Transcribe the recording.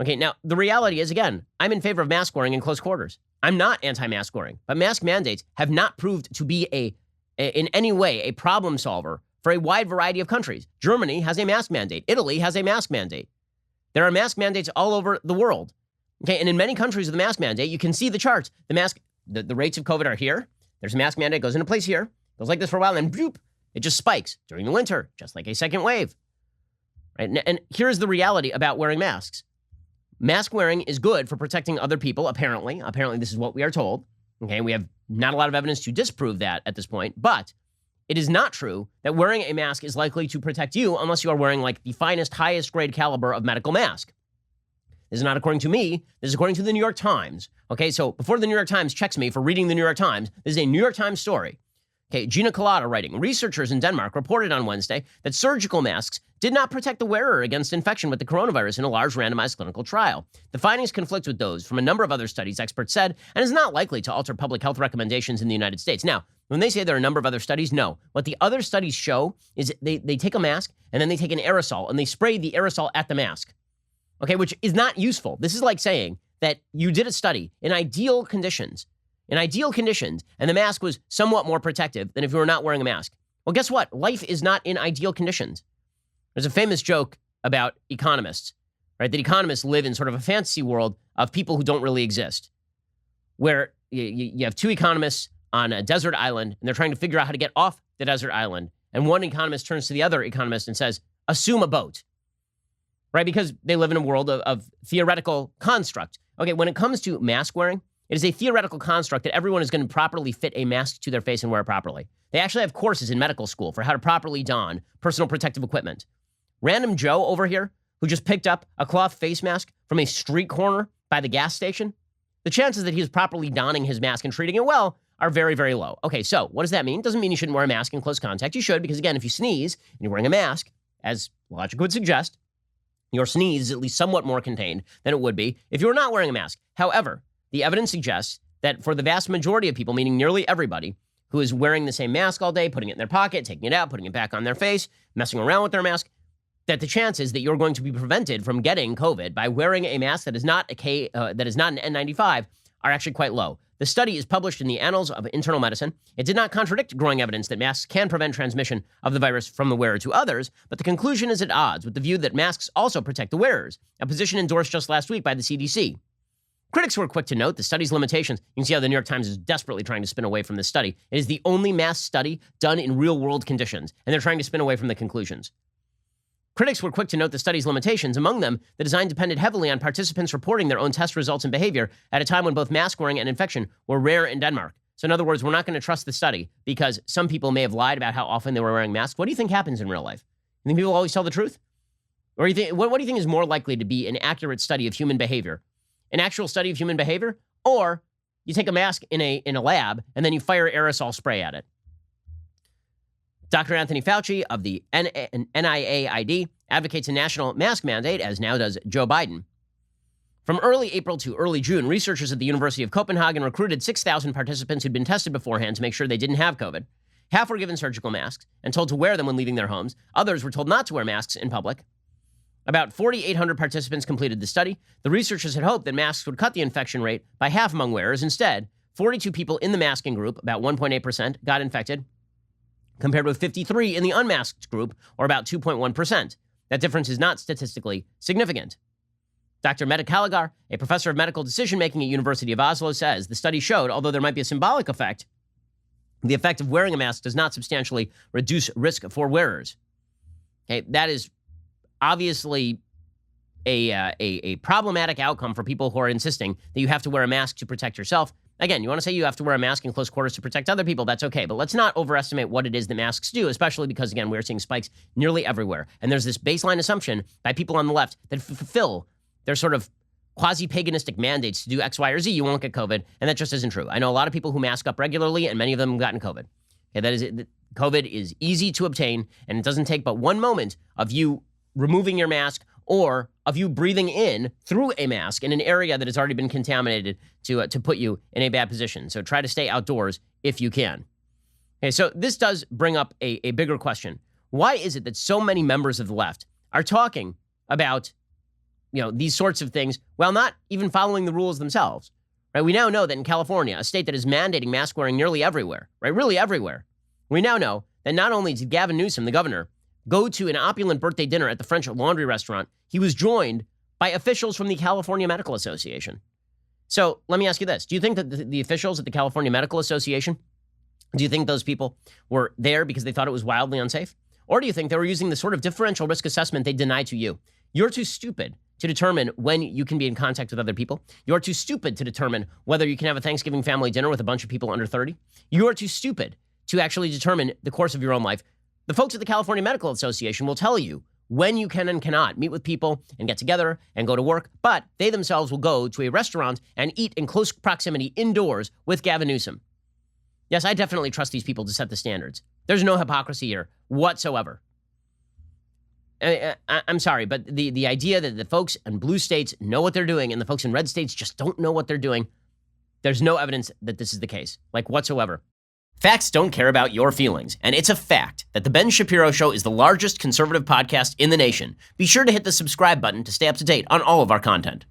Okay, now the reality is, again, I'm in favor of mask wearing in close quarters. I'm not anti-mask wearing, but mask mandates have not proved to be in any way a problem solver for a wide variety of countries. Germany has a mask mandate. Italy has a mask mandate. There are mask mandates all over the world. Okay, and in many countries with the mask mandate, you can see the charts. The rates of COVID are here. There's a mask mandate, goes into place here, goes like this for a while, and bloop, it just spikes during the winter, just like a second wave. Right? And here's the reality about wearing masks. Mask wearing is good for protecting other people, apparently. Apparently, this is what we are told. Okay, we have not a lot of evidence to disprove that at this point, but it is not true that wearing a mask is likely to protect you unless you are wearing like the finest, highest grade caliber of medical mask. This is not according to me. This is according to the New York Times. Okay, so before the New York Times checks me for reading the New York Times, this is a New York Times story. Okay, Gina Collada writing, researchers in Denmark reported on Wednesday that surgical masks did not protect the wearer against infection with the coronavirus in a large randomized clinical trial. The findings conflict with those from a number of other studies, experts said, and is not likely to alter public health recommendations in the United States. Now, when they say there are a number of other studies, no. What the other studies show is they take a mask and then they take an aerosol and they spray the aerosol at the mask. Okay, which is not useful. This is like saying that you did a study in ideal conditions, and the mask was somewhat more protective than if you were not wearing a mask. Well, guess what? Life is not in ideal conditions. There's a famous joke about economists, right? That economists live in sort of a fantasy world of people who don't really exist, where you have two economists on a desert island, and they're trying to figure out how to get off the desert island. And one economist turns to the other economist and says, assume a boat, right? Because they live in a world of theoretical construct. Okay, when it comes to mask wearing, it is a theoretical construct that everyone is going to properly fit a mask to their face and wear it properly. They actually have courses in medical school for how to properly don personal protective equipment. Random Joe over here, who just picked up a cloth face mask from a street corner by the gas station, the chances that he is properly donning his mask and treating it well are very, very low. Okay, so what does that mean? Doesn't mean you shouldn't wear a mask in close contact. You should, because again, if you sneeze and you're wearing a mask, as logic would suggest, your sneeze is at least somewhat more contained than it would be if you were not wearing a mask. However, the evidence suggests that for the vast majority of people, meaning nearly everybody, who is wearing the same mask all day, putting it in their pocket, taking it out, putting it back on their face, messing around with their mask, that the chances that you're going to be prevented from getting COVID by wearing a mask that is not an N95 are actually quite low. The study is published in the Annals of Internal Medicine. It did not contradict growing evidence that masks can prevent transmission of the virus from the wearer to others, but the conclusion is at odds with the view that masks also protect the wearers, a position endorsed just last week by the CDC. Critics were quick to note the study's limitations. You can see how the New York Times is desperately trying to spin away from this study. It is the only mass study done in real-world conditions, and they're trying to spin away from the conclusions. Critics were quick to note the study's limitations. Among them, the design depended heavily on participants reporting their own test results and behavior at a time when both mask wearing and infection were rare in Denmark. So in other words, we're not going to trust the study because some people may have lied about how often they were wearing masks. What do you think happens in real life? You think people always tell the truth? Or what do you think is more likely to be an accurate study of human behavior? An actual study of human behavior? Or you take a mask in a lab and then you fire aerosol spray at it? Dr. Anthony Fauci of the NIAID advocates a national mask mandate, as now does Joe Biden. From early April to early June, researchers at the University of Copenhagen recruited 6,000 participants who'd been tested beforehand to make sure they didn't have COVID. Half were given surgical masks and told to wear them when leaving their homes. Others were told not to wear masks in public. About 4,800 participants completed the study. The researchers had hoped that masks would cut the infection rate by half among wearers. Instead, 42 people in the masking group, about 1.8%, got infected, compared with 53 in the unmasked group, or about 2.1%. That difference is not statistically significant. Dr. Mette Kallegaard, a professor of medical decision-making at University of Oslo, says the study showed, although there might be a symbolic effect, the effect of wearing a mask does not substantially reduce risk for wearers. Okay, that is obviously a problematic outcome for people who are insisting that you have to wear a mask to protect yourself. Again, you want to say you have to wear a mask in close quarters to protect other people, that's okay. But let's not overestimate what it is that masks do, especially because, again, we're seeing spikes nearly everywhere. And there's this baseline assumption by people on the left that fulfill their sort of quasi-paganistic mandates to do X, Y, or Z, you won't get COVID. And that just isn't true. I know a lot of people who mask up regularly, and many of them have gotten COVID. Okay, that is it. COVID is easy to obtain, and it doesn't take but one moment of you removing your mask or of you breathing in through a mask in an area that has already been contaminated to put you in a bad position. So try to stay outdoors if you can. Okay, so this does bring up a bigger question. Why is it that so many members of the left are talking about these sorts of things while not even following the rules themselves. Right? We now know that in California, a state that is mandating mask wearing nearly everywhere, right? Really everywhere. We now know that not only did Gavin Newsom, the governor, go to an opulent birthday dinner at the French Laundry restaurant, he was joined by officials from the California Medical Association. So let me ask you this. Do you think that the officials at the California Medical Association, do you think those people were there because they thought it was wildly unsafe? Or do you think they were using the sort of differential risk assessment they deny to you? You're too stupid to determine when you can be in contact with other people. You're too stupid to determine whether you can have a Thanksgiving family dinner with a bunch of people under 30. You are too stupid to actually determine the course of your own life. The folks at the California Medical Association will tell you when you can and cannot meet with people and get together and go to work, but they themselves will go to a restaurant and eat in close proximity indoors with Gavin Newsom. Yes, I definitely trust these people to set the standards. There's no hypocrisy here whatsoever. I'm sorry, but the idea that the folks in blue states know what they're doing and the folks in red states just don't know what they're doing, there's no evidence that this is the case, like whatsoever. Facts don't care about your feelings, and it's a fact that The Ben Shapiro Show is the largest conservative podcast in the nation. Be sure to hit the subscribe button to stay up to date on all of our content.